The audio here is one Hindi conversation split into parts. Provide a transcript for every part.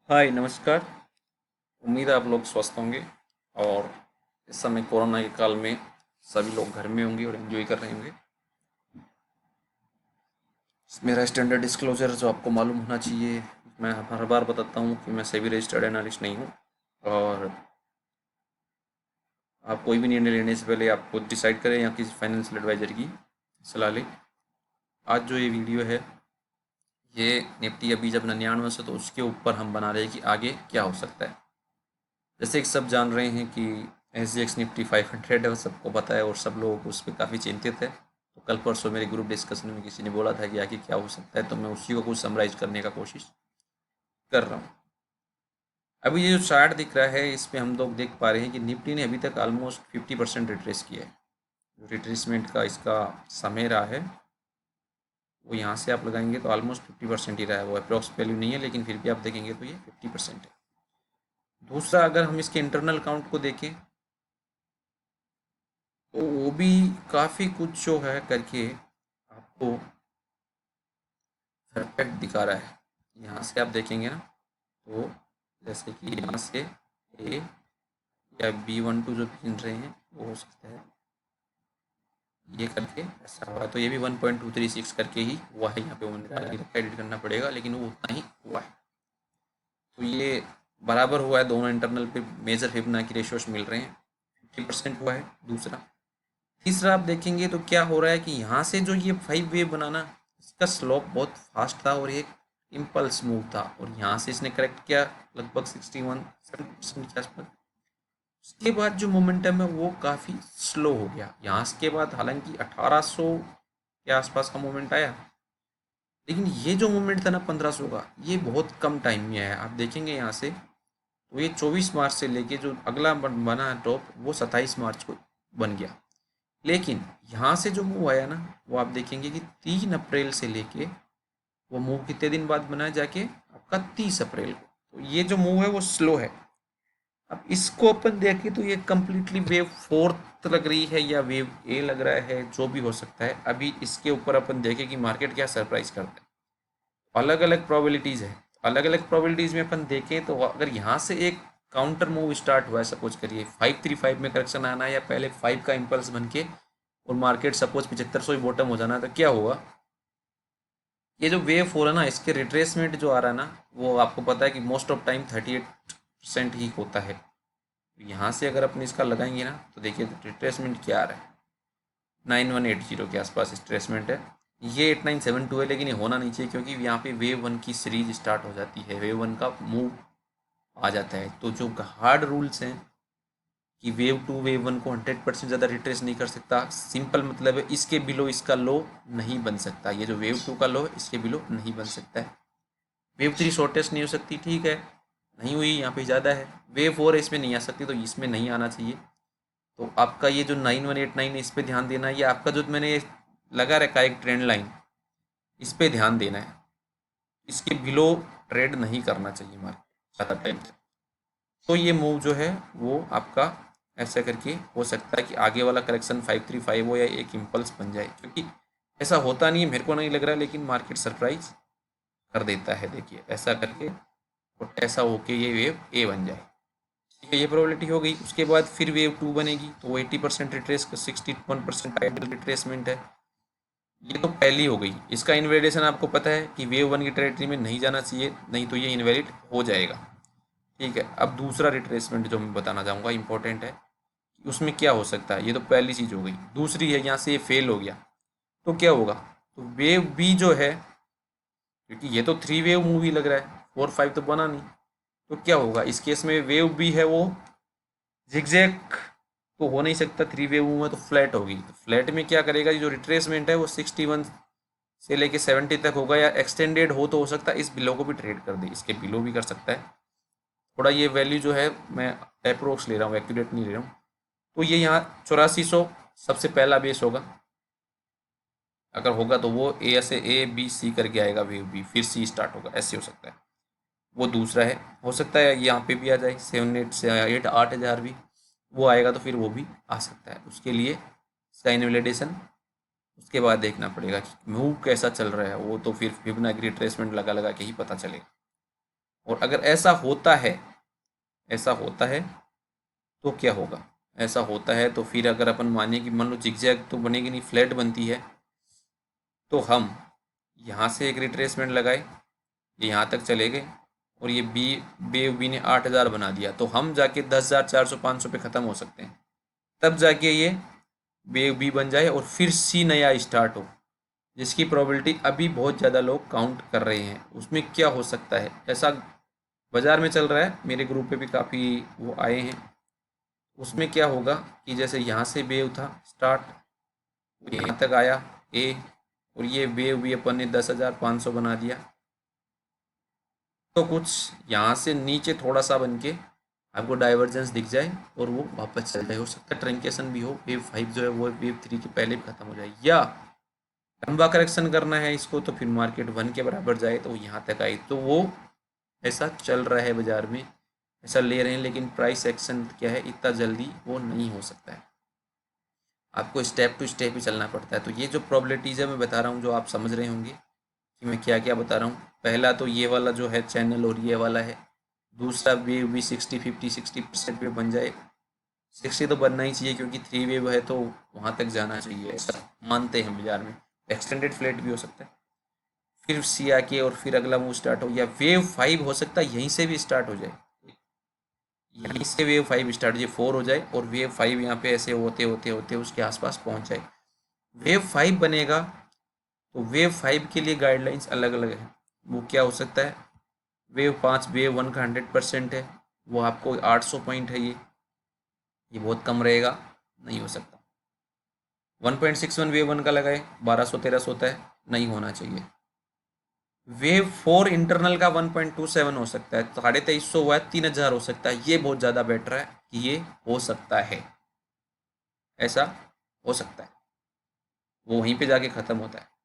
हाय नमस्कार। उम्मीद है आप लोग स्वस्थ होंगे और इस समय कोरोना के काल में सभी लोग घर में होंगे और एंजॉय कर रहे होंगे। मेरा स्टैंडर्ड डिस्क्लोजर जो आपको मालूम होना चाहिए, मैं हर बार बताता हूँ कि मैं सेबी रजिस्टर्ड एनालिस्ट नहीं हूँ और आप कोई भी निर्णय लेने से पहले आप खुद डिसाइड करें या किसी फाइनेंशियल एडवाइजर की सलाह लें। आज जो ये वीडियो है ये निफ्टी अभी जब 99 से, तो उसके ऊपर हम बना रहे हैं कि आगे क्या हो सकता है। जैसे कि सब जान रहे हैं कि एस जी एक्स निफ्टी 500 है, वो सबको पता है और सब लोग उस पर काफ़ी चिंतित है। तो कल परसों मेरे ग्रुप डिस्कशन में किसी ने बोला था कि आगे क्या हो सकता है, तो मैं उसी को कुछ समराइज करने का कोशिश कर रहा हूँ। अभी ये जो चार्ट दिख रहा है इस पे हम लोग देख पा रहे हैं कि निफ्टी ने अभी तक ऑलमोस्ट 50% रिट्रेस किया है। जो रिट्रेसमेंट का इसका समय रहा है वो यहाँ से आप लगाएंगे तो ऑलमोस्ट 50% ही रहा है। वो अप्रॉक्स वैल्यू नहीं है, लेकिन फिर भी आप देखेंगे तो ये 50% है। दूसरा, अगर हम इसके इंटरनल काउंट को देखें तो वो भी काफ़ी कुछ जो है करके आपको परफेक्ट दिखा रहा है। यहाँ से आप देखेंगे ना, तो जैसे कि यहाँ से ए या B12 जो गिन रहे हैं वो हो सकता है ये करके ऐसा हुआ है। तो ये भी 1.236 करके ही हुआ है। यहाँ पे वो एडिट करना पड़ेगा, लेकिन वो उतना ही हुआ है। तो ये बराबर हुआ है, दोनों इंटरनल पे मेजर फिबोनाची रेशियोज मिल रहे हैं। 50% हुआ है। दूसरा, तीसरा आप देखेंगे तो क्या हो रहा है कि यहाँ से जो ये 5 वेव बनाना, इसका स्लोप बहुत फास्ट था और एक इम्पल्स मूव था और यहाँ से इसने करेक्ट किया लगभग 61-70% के आसपास। उसके बाद जो मोमेंटम है वो काफ़ी स्लो हो गया। यहाँ के बाद हालांकि 1800 के आसपास का मोमेंट आया, लेकिन ये जो मोमेंट था ना 1500 का, ये बहुत कम टाइम में आया। आप देखेंगे यहाँ से तो ये 24 मार्च से लेके जो अगला बना टॉप वो 27 मार्च को बन गया। लेकिन यहाँ से जो मूव आया ना वो आप देखेंगे कि 3 अप्रैल से लेके वो मूव कितने दिन बाद बना जाके आपका 30 अप्रैल को। तो ये जो मूव है वो स्लो है। अब इसको अपन देखें तो ये कम्प्लीटली वेव फोर्थ लग रही है या वेव ए लग रहा है, जो भी हो सकता है। अभी इसके ऊपर अपन देखें कि मार्केट क्या सरप्राइज करता है। अलग अलग प्रोबेबिलिटीज़ है। अलग अलग प्रोबेबिलिटीज़ में अपन देखें तो अगर यहाँ से एक काउंटर मूव स्टार्ट हुआ है, सपोज करिए 535 में करेक्शन आना है या पहले 5 का इम्पल्स बन के और मार्केट सपोज 7500 ही बॉटम हो जाना है, तो क्या होगा? ये जो वेव हो रहा है ना, इसके रिट्रेसमेंट जो आ रहा है ना, वो आपको पता है कि मोस्ट ऑफ टाइम 38% ही होता है। यहाँ से अगर अपन इसका लगाएंगे ना तो देखिए रिट्रेसमेंट क्या आ रहा है, 9180 के आसपास रिट्रेसमेंट है। ये 8972 है, लेकिन ये होना नहीं चाहिए क्योंकि यहाँ पे वेव वन की सीरीज स्टार्ट हो जाती है, वेव वन का मूव आ जाता है। तो जो हार्ड रूल्स हैं कि वेव टू वेव वन को 100% ज़्यादा रिट्रेस नहीं कर सकता, सिंपल मतलब है इसके बिलो इसका लो नहीं बन सकता। ये जो वेव टू का लो है इसके बिलो नहीं बन सकता है। वेव थ्री शॉर्टेस्ट नहीं हो सकती, ठीक है, नहीं हुई, यहाँ पे ज़्यादा है। वेव फोर है, इसमें नहीं आ सकती, तो इसमें नहीं आना चाहिए। तो आपका ये जो 9189 है इस पर ध्यान देना है। ये आपका जो मैंने लगा रखा है एक ट्रेंड लाइन, इस पे ध्यान देना है। इसके बिलो ट्रेड नहीं करना चाहिए मार्केट ज़्यादा टाइम तक। तो ये मूव जो है वो आपका ऐसा करके हो सकता है कि आगे वाला करेक्शन 535 हो या एक इम्पल्स बन जाए, क्योंकि ऐसा होता नहीं है, मेरे को नहीं लग रहा है, लेकिन मार्केट सरप्राइज कर देता है। देखिए ऐसा करके और ऐसा होके ये वेव ए बन जाए, ठीक है, ये प्रोबेबिलिटी हो गई। उसके बाद फिर वेव टू बनेगी तो वो 80% रिट्रेस, 61% आइडल रिट्रेसमेंट है। ये तो पहली हो गई। इसका इन्वेलिडेशन आपको पता है कि वेव वन की टेरिटरी में नहीं जाना चाहिए, नहीं तो ये इनवैलिड हो जाएगा, ठीक है। अब दूसरा रिट्रेसमेंट जो मैं बताना चाहूँगा इंपॉर्टेंट है कि उसमें क्या हो सकता है। ये तो पहली चीज़ हो गई। दूसरी है, यहाँ से ये फेल हो गया तो क्या होगा? तो वेव बी जो है, क्योंकि ये तो 3 वेव मूवी लग रहा है, 4-5 तो बना नहीं, तो क्या होगा इस केस में? वेव बी है वो जिगजैग तो हो नहीं सकता, 3 वेव में तो फ्लैट होगी। तो फ्लैट में क्या करेगा, जो रिट्रेसमेंट है वो 61 से लेके 70 तक होगा, या एक्सटेंडेड हो तो हो सकता है इस बिलो को भी ट्रेड कर दे, इसके बिलो भी कर सकता है। थोड़ा ये वैल्यू जो है मैं अप्रोक्स ले रहा हूँ, एक्यूरेट नहीं ले रहा हूँ। तो ये यहाँ 8400 सबसे पहला बेस होगा। अगर होगा तो वो ए से ए बी सी करके आएगा, वेव बी फिर सी स्टार्ट होगा, ऐसे हो सकता है। वो दूसरा है, हो सकता है यहाँ पे भी आ जाए 7-8 से 8-8000 भी, वो आएगा तो फिर वो भी आ सकता है। उसके लिए इसका इनवैलिडेशन उसके बाद देखना पड़ेगा कि मूव कैसा चल रहा है, वो तो फिर फिबोनाची रिट्रेसमेंट लगा लगा के ही पता चलेगा। और अगर ऐसा होता है तो क्या होगा? ऐसा होता है तो फिर अगर अपन माने कि मान लो जिगजैग तो बनेगी नहीं, फ्लैट बनती है, तो हम यहाँ से एक रिट्रेसमेंट लगाए, ये यहाँ तक चले गए और ये बी ने 8,000 बना दिया, तो हम जाके 10,400 500 पे ख़त्म हो सकते हैं। तब जाके ये बी बन जाए और फिर सी नया स्टार्ट हो, जिसकी प्रोबेबिलिटी अभी बहुत ज़्यादा लोग काउंट कर रहे हैं। उसमें क्या हो सकता है, ऐसा बाज़ार में चल रहा है, मेरे ग्रुप पे भी काफ़ी वो आए हैं। उसमें क्या होगा कि जैसे यहाँ से वेव था स्टार्ट, यहाँ तक आया ए, और ये वेव भी अपन ने 10,500 बना दिया, तो कुछ यहाँ से नीचे थोड़ा सा बन के आपको डाइवर्जेंस दिख जाए और वो वापस चल जाए। हो सकता है ट्रंकेशन भी हो, वेव 5 जो है वो वेव 3 के पहले भी खत्म हो जाए, या लंबा करेक्शन करना है इसको तो फिर मार्केट 1 के बराबर जाए तो यहाँ तक आई। तो वो ऐसा चल रहा है बाजार में, ऐसा ले रहे हैं, लेकिन प्राइस एक्शन क्या है, इतना जल्दी वो नहीं हो सकता है, आपको स्टेप टू स्टेप ही चलना पड़ता है। तो ये जो प्रोबेबिलिटीज़ है मैं बता रहा हूँ, जो आप समझ रहे होंगे कि मैं क्या क्या बता रहा हूँ। पहला तो ये वाला जो है चैनल और ये वाला है। दूसरा वेव भी 60-50-60% पे बन जाए, 60 तो बनना ही चाहिए क्योंकि 3 वेव है तो वहाँ तक जाना चाहिए, ऐसा मानते हैं बाजार में। एक्सटेंडेड फ्लैट भी हो सकता है, फिर सी आके और फिर अगला मूव स्टार्ट हो, या वेव 5 हो सकता है यहीं से भी स्टार्ट हो जाए, यहीं से वेव 5 स्टार्ट हो जाए, 4 हो जाए और वेव 5 यहाँ पे ऐसे होते होते होते उसके आसपास पहुँच जाए। वेव 5 बनेगा तो वेव 5 के लिए गाइडलाइंस अलग अलग है। वो क्या हो सकता है, वेव 5 वेव 1 का 100% है, वो आपको 800 पॉइंट है, ये बहुत कम रहेगा, नहीं हो सकता। 1.61 वेव 1 का लगाए, 1200-1300 होता है, नहीं होना चाहिए। वेव 4 इंटरनल का 1.27 हो सकता है, 2350 हुआ है, 3000 हो सकता है, ये बहुत ज़्यादा बेटर है कि ये हो सकता है, ऐसा हो सकता है, वो वहीं पे जाके ख़त्म होता है।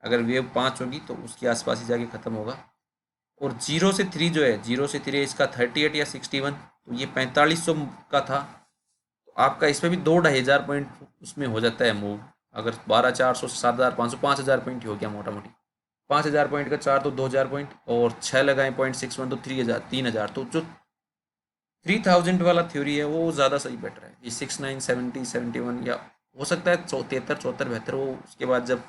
अगर वेव 5 होगी तो उसके आसपास ही जाके ख़त्म होगा। और 0 से 3 जो है, 0 से 3 इसका 38 या 61, तो ये 4500 का था, तो आपका इसमें भी 2-2,500 पॉइंट उसमें हो जाता है मूव। अगर 12,400 से 7,500 5,000 पॉइंट ही हो गया मोटा मोटी, 5,000 पॉइंट का 4 तो 2,000 पॉइंट, और 6 लगाएं 0.61 तो 3,000 तो जो 3000 वाला थ्योरी है वो ज़्यादा सही बेटर है। ये 69 70 71 या हो सकता है 73 74 बेहतर हो, उसके बाद जब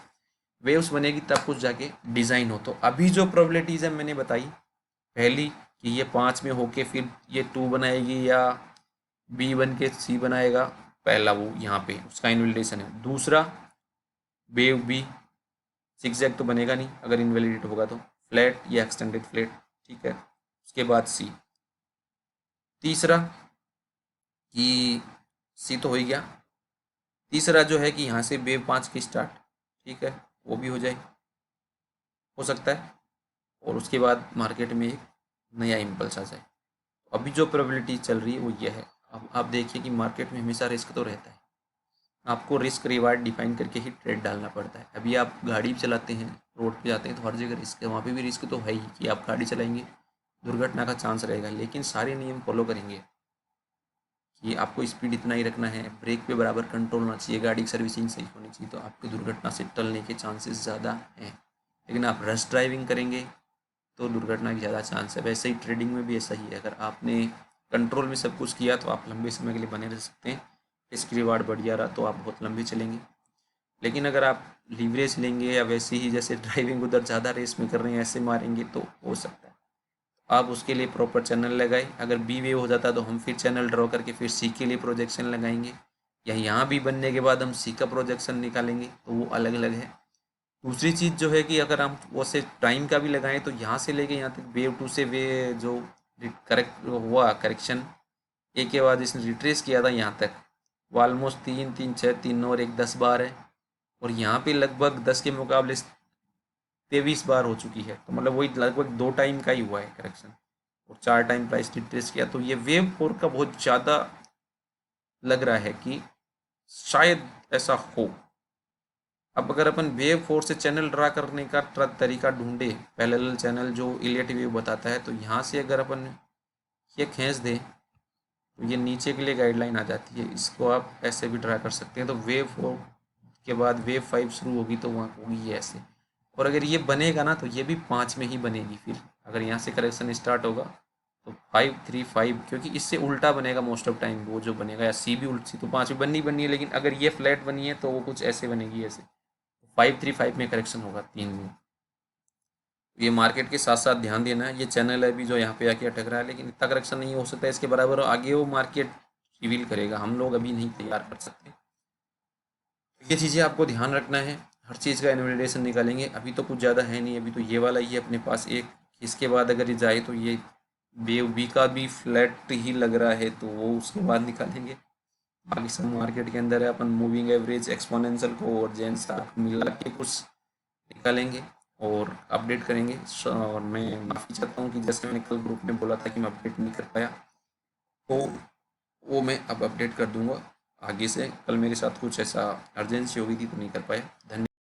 वेव्स बनेगी तब कुछ जाके डिज़ाइन हो। तो अभी जो प्रोबेबिलिटीज़ है मैंने बताई, पहली कि ये 5 में होके फिर ये 2 बनाएगी या बी बन के सी बनाएगा, पहला वो यहाँ पे उसका इन्वेलिडेशन है। दूसरा वेव बी सिक्सजैग तो बनेगा नहीं, अगर इनवैलिडेट होगा तो फ्लैट या एक्सटेंडेड फ्लैट, ठीक है। उसके बाद सी। तीसरा कि सी तो हो ही गया, तीसरा जो है कि यहाँ से वेव 5 की स्टार्ट, ठीक है, वो भी हो जाए, हो सकता है, और उसके बाद मार्केट में एक नया इम्पल्स आ जाए। अभी जो प्रोबेबिलिटी चल रही है वो ये है। अब आप देखिए कि मार्केट में हमेशा रिस्क तो रहता है, आपको रिस्क रिवार्ड डिफाइन करके ही ट्रेड डालना पड़ता है। अभी आप गाड़ी चलाते हैं, रोड पे जाते हैं तो हर जगह रिस्क है, वहाँ पे भी रिस्क तो है ही कि आप गाड़ी चलाएंगे, दुर्घटना का चांस रहेगा, लेकिन सारे नियम फॉलो करेंगे कि आपको स्पीड इतना ही रखना है, ब्रेक पे बराबर कंट्रोल होना चाहिए, गाड़ी की सर्विसिंग सही होनी चाहिए, तो आपकी दुर्घटना से टलने के चांसेस ज़्यादा हैं। लेकिन आप रश ड्राइविंग करेंगे तो दुर्घटना की ज़्यादा चांस है। वैसे ही ट्रेडिंग में भी ऐसा ही है, अगर आपने कंट्रोल में सब कुछ किया तो आप लंबे समय के लिए बने रह सकते हैं, इसकी रिवार्ड बढ़िया रहा तो आप बहुत लंबे चलेंगे। लेकिन अगर आप लीवरेज लेंगे या वैसे ही जैसे ड्राइविंग उधर ज़्यादा रेस में कर रहे हैं ऐसे मारेंगे तो हो सकता है। आप उसके लिए प्रॉपर चैनल लगाए, अगर बी वेव हो जाता है तो हम फिर चैनल ड्रॉ करके फिर सी के लिए प्रोजेक्शन लगाएंगे, या यहाँ भी बनने के बाद हम सी का प्रोजेक्शन निकालेंगे, तो वो अलग अलग है। दूसरी चीज़ जो है कि अगर हम वो से टाइम का भी लगाएं तो यहाँ से लेके यहाँ तक वेव 2 से वे जो करेक्ट हुआ करेक्शन ए के बाद इसने रिट्रेस किया था यहाँ तक, वो ऑलमोस्ट 3 3 6 3 और 1 10 बार है, और यहाँ पे लगभग 10 के मुकाबले 23 बार हो चुकी है, तो मतलब वही लगभग 2 टाइम का ही हुआ है करेक्शन, और 4 टाइम प्राइस रिट्रेस किया। तो ये वेव 4 का बहुत ज़्यादा लग रहा है कि शायद ऐसा हो। अब अगर अपन वेव 4 से चैनल ड्रा करने का तरीका ढूंढे, पैरेलल चैनल जो इलियट वेव बताता है, तो यहाँ से अगर अपन ये खींच दें तो ये नीचे के लिए गाइडलाइन आ जाती है, इसको आप ऐसे भी ड्रा कर सकते हैं। तो वेव 4 के बाद वेव 5 शुरू होगी तो वहाँ होगी ये ऐसे, और अगर ये बनेगा ना तो ये भी 5 में ही बनेगी फिर, अगर यहाँ से करेक्शन स्टार्ट होगा तो 535, क्योंकि इससे उल्टा बनेगा मोस्ट ऑफ टाइम वो जो बनेगा, या सी भी उल्टी, तो 5 भी बननी है, लेकिन अगर ये फ्लैट बनी है तो वो कुछ ऐसे बनेगी, ऐसे 535 में करेक्शन होगा 3 में। ये मार्केट के साथ साथ ध्यान देना है, ये चैनल है अभी जो यहाँ पे आके अटक रहा है, लेकिन इतना करेक्शन नहीं हो सकता इसके बराबर, और आगे वो मार्केट रिवील करेगा, हम लोग अभी नहीं तैयार कर सकते। ये चीज़ें आपको ध्यान रखना है, हर चीज़ का इन्वेस्टिगेशन निकालेंगे। अभी तो कुछ ज़्यादा है नहीं, अभी तो ये वाला ही है अपने पास एक, इसके बाद अगर ये जाए तो ये वेव बी का भी फ्लैट ही लग रहा है, तो वो उसके बाद निकालेंगे। बाकी सब मार्केट के अंदर है, अपन मूविंग एवरेज, एक्सपोनेंशियल को और जेन स्टार मिला के कुछ निकालेंगे और अपडेट करेंगे। और मैं माफ़ी चाहता हूँ कि जैसे मैंने कल ग्रुप में बोला था कि मैं अपडेट नहीं कर पाया, तो वो मैं अब अपडेट कर दूंगा आगे से। कल मेरे साथ कुछ ऐसा अर्जेंसी हो गई थी तो नहीं कर पाया। धन्यवाद।